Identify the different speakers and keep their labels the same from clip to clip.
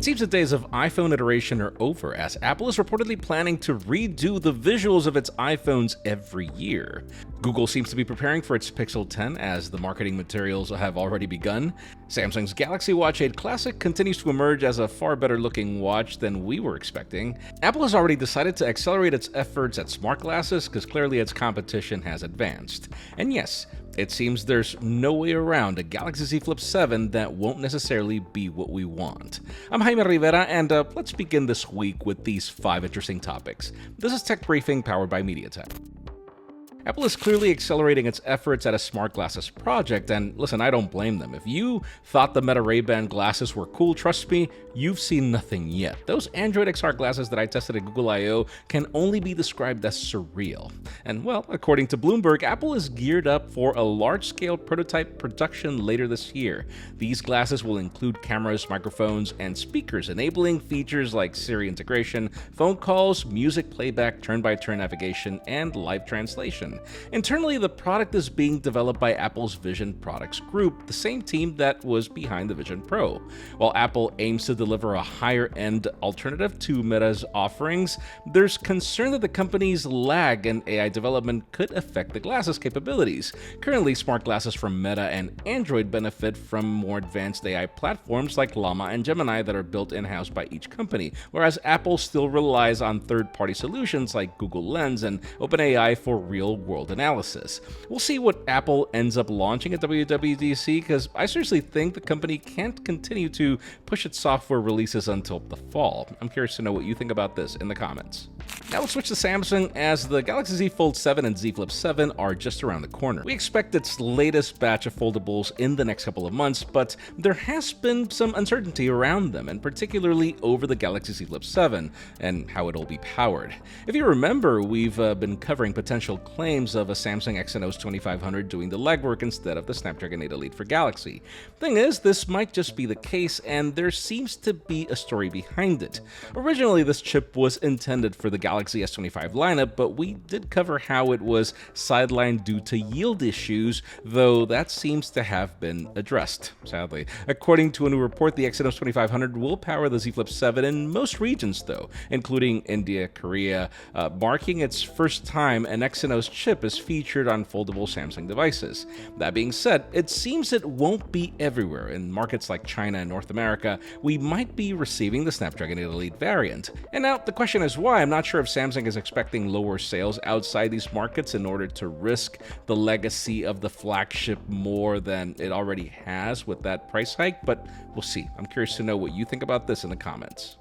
Speaker 1: It seems the days of iPhone iteration are over, as Apple is reportedly planning to redo the visuals of its iPhones every year. Google seems to be preparing for its Pixel 10, as the marketing materials have already begun. Samsung's Galaxy Watch 8 Classic continues to emerge as a far better looking watch than we were expecting. Apple has already decided to accelerate its efforts at smart glasses because clearly its competition has advanced. And yes, it seems there's no way around a Galaxy Z Flip7 that won't necessarily be what we want. I'm Jaime Rivera, and let's begin this week with these 5 interesting topics. This is Tech Briefing powered by MediaTek. Apple is clearly accelerating its efforts at a smart glasses project, and listen, I don't blame them. If you thought the Meta Ray-Ban glasses were cool, trust me, you've seen nothing yet. Those Android XR glasses that I tested at Google I/O can only be described as surreal. And well, according to Bloomberg, Apple is geared up for a large-scale prototype production later this year. These glasses will include cameras, microphones, and speakers, enabling features like Siri integration, phone calls, music playback, turn-by-turn navigation, and live translation. Internally, the product is being developed by Apple's Vision Products Group, the same team that was behind the Vision Pro. While Apple aims to deliver a higher-end alternative to Meta's offerings, there's concern that the company's lag in AI development could affect the glasses' capabilities. Currently, smart glasses from Meta and Android benefit from more advanced AI platforms like Llama and Gemini that are built in-house by each company, whereas Apple still relies on third-party solutions like Google Lens and OpenAI for real-world analysis. We'll see what Apple ends up launching at WWDC, because I seriously think the company can't continue to push its software releases until the fall. I'm curious to know what you think about this in the comments. Now let's switch to Samsung, as the Galaxy Z Fold7 and Z Flip7 are just around the corner. We expect its latest batch of foldables in the next couple of months, but there has been some uncertainty around them, and particularly over the Galaxy Z Flip7 and how it'll be powered. If you remember, we've been covering potential claims of a Samsung Exynos 2500 doing the legwork instead of the Snapdragon 8 Elite for Galaxy. Thing is, this might just be the case, and there seems to be a story behind it. Originally, this chip was intended for the Galaxy S25 lineup, but we did cover how it was sidelined due to yield issues, though that seems to have been addressed, sadly. According to a new report, the Exynos 2500 will power the Z Flip7 in most regions, though, including India, Korea, marking its first time an Exynos chip is featured on foldable Samsung devices. That being said, it seems it won't be everywhere. In markets like China and North America, we might be receiving the Snapdragon 8 Elite variant. And now the question is why. I'm not sure if Samsung is expecting lower sales outside these markets in order to risk the legacy of the flagship more than it already has with that price hike, but we'll see. I'm curious to know what you think about this in the comments.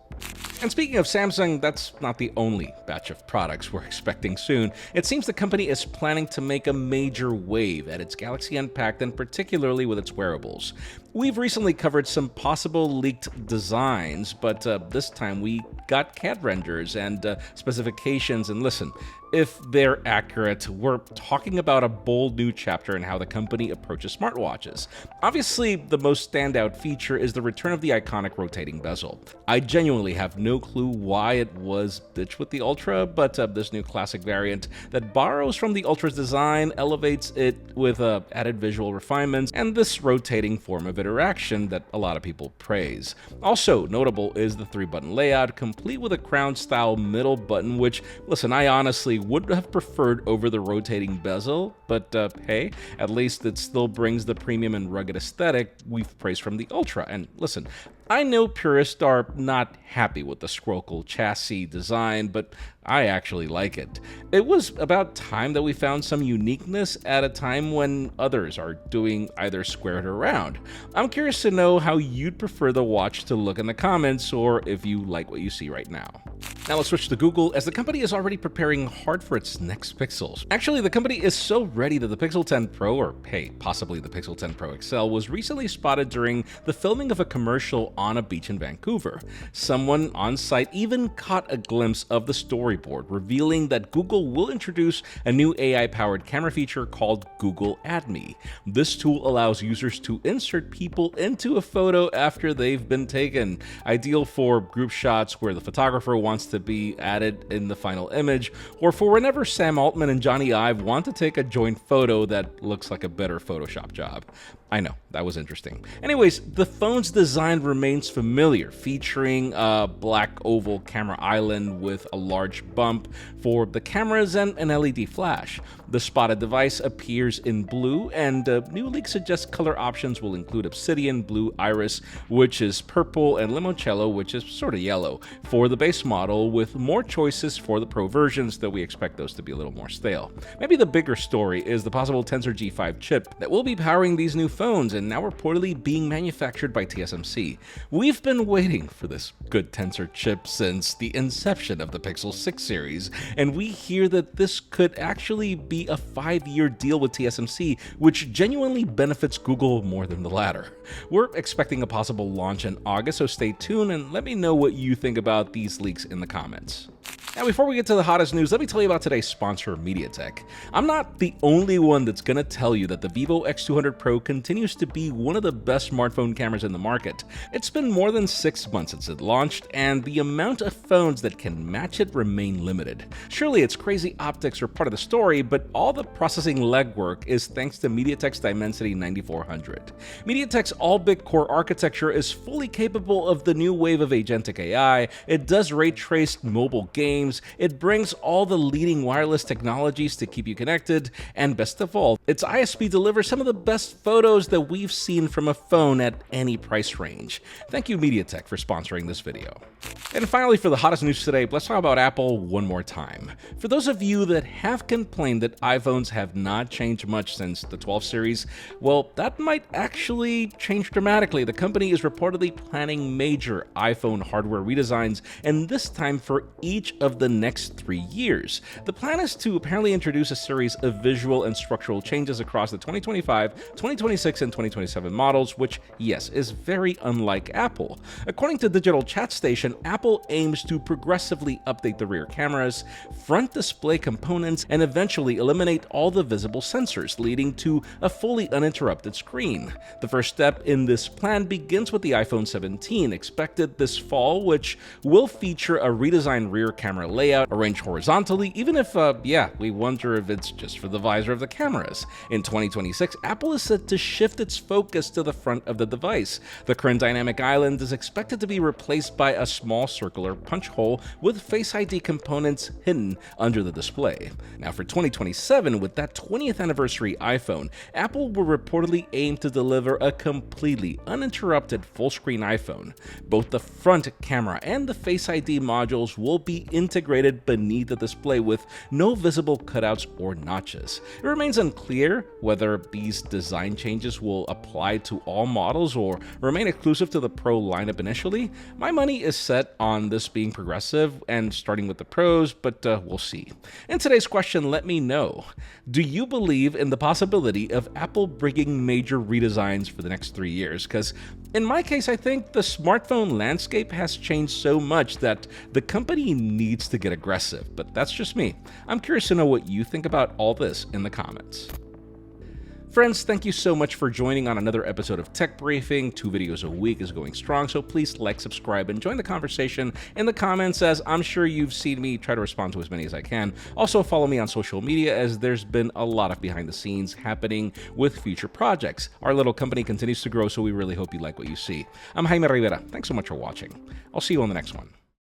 Speaker 1: And speaking of Samsung, that's not the only batch of products we're expecting soon. It seems the company is planning to make a major wave at its Galaxy Unpacked, and particularly with its wearables. We've recently covered some possible leaked designs, but this time we got CAD renders and specifications, and listen, if they're accurate, we're talking about a bold new chapter in how the company approaches smartwatches. Obviously, the most standout feature is the return of the iconic rotating bezel. I genuinely have no clue why it was ditched with the Ultra, but this new classic variant that borrows from the Ultra's design elevates it with added visual refinements and this rotating form of interaction that a lot of people praise. Also notable is the 3-button layout, complete with a crown-style middle button, which, listen, I honestly would have preferred over the rotating bezel, but hey, at least it still brings the premium and rugged aesthetic we've praised from the Ultra. And listen, I know purists are not happy with the scrocal chassis design, but I actually like it. It was about time that we found some uniqueness at a time when others are doing either squared or round. I'm curious to know how you'd prefer the watch to look in the comments, or if you like what you see right now. Now let's switch to Google, as the company is already preparing hard for its next Pixels. Actually, the company is so ready that the Pixel 10 Pro, or hey, possibly the Pixel 10 Pro XL, was recently spotted during the filming of a commercial on a beach in Vancouver. Someone on site even caught a glimpse of the storyboard, revealing that Google will introduce a new AI-powered camera feature called Google Add Me. This tool allows users to insert people into a photo after they've been taken, ideal for group shots where the photographer wants to be added in the final image, or for whenever Sam Altman and Johnny Ive want to take a joint photo that looks like a better Photoshop job. I know, that was interesting. Anyways, the phone's design remains familiar, featuring a black oval camera island with a large bump for the cameras and an LED flash. The spotted device appears in blue, and new leaks suggest color options will include obsidian, blue iris, which is purple, and limoncello, which is sort of yellow, for the base model, with more choices for the Pro versions, though we expect those to be a little more stale. Maybe the bigger story is the possible Tensor G5 chip that will be powering these new phones, and now reportedly being manufactured by TSMC. We've been waiting for this good Tensor chip since the inception of the Pixel 6 series, and we hear that this could actually be a 5-year deal with TSMC, which genuinely benefits Google more than the latter. We're expecting a possible launch in August, so stay tuned and let me know what you think about these leaks in the comments. Now, before we get to the hottest news, let me tell you about today's sponsor, MediaTek. I'm not the only one that's going to tell you that the Vivo X200 Pro continues to be one of the best smartphone cameras in the market. It's been more than 6 months since it launched, and the amount of phones that can match it remain limited. Surely its crazy optics are part of the story, but all the processing legwork is thanks to MediaTek's Dimensity 9400. MediaTek's all-bit core architecture is fully capable of the new wave of agentic AI, it does ray-traced mobile games, it brings all the leading wireless technologies to keep you connected, and best of all, its ISP delivers some of the best photos that we've seen from a phone at any price range. Thank you, MediaTek, for sponsoring this video. And finally, for the hottest news today, let's talk about Apple one more time. For those of you that have complained that iPhones have not changed much since the 12 series, well, that might actually change dramatically. The company is reportedly planning major iPhone hardware redesigns, and this time for each of the next 3 years. The plan is to apparently introduce a series of visual and structural changes across the 2025, 2026, and 2027 models, which, yes, is very unlike Apple. According to Digital Chat Station, Apple aims to progressively update the rear cameras, front display components, and eventually eliminate all the visible sensors, leading to a fully uninterrupted screen. The first step in this plan begins with the iPhone 17, expected this fall, which will feature a redesigned rear camera layout arranged horizontally, even if, we wonder if it's just for the visor of the cameras. In 2026, Apple is set to shift its focus to the front of the device. The current dynamic island is expected to be replaced by a small circular punch hole with Face ID components hidden under the display. Now, for 2027, with that 20th anniversary iPhone, Apple will reportedly aim to deliver a completely uninterrupted full-screen iPhone. Both the front camera and the Face ID modules will be integrated beneath the display with no visible cutouts or notches. It remains unclear whether these design changes will apply to all models or remain exclusive to the Pro lineup initially. My money is set on this being progressive and starting with the Pros, but we'll see. In today's question, let me know, do you believe in the possibility of Apple bringing major redesigns for the next 3 years? Because in my case, I think the smartphone landscape has changed so much that the company needs to get aggressive, but that's just me. I'm curious to know what you think about all this in the comments. Friends, thank you so much for joining on another episode of Tech Briefing. 2 videos a week is going strong, so please like, subscribe, and join the conversation in the comments, as I'm sure you've seen me try to respond to as many as I can. Also, follow me on social media, as there's been a lot of behind the scenes happening with future projects. Our little company continues to grow, so we really hope you like what you see. I'm Jaime Rivera. Thanks so much for watching. I'll see you on the next one.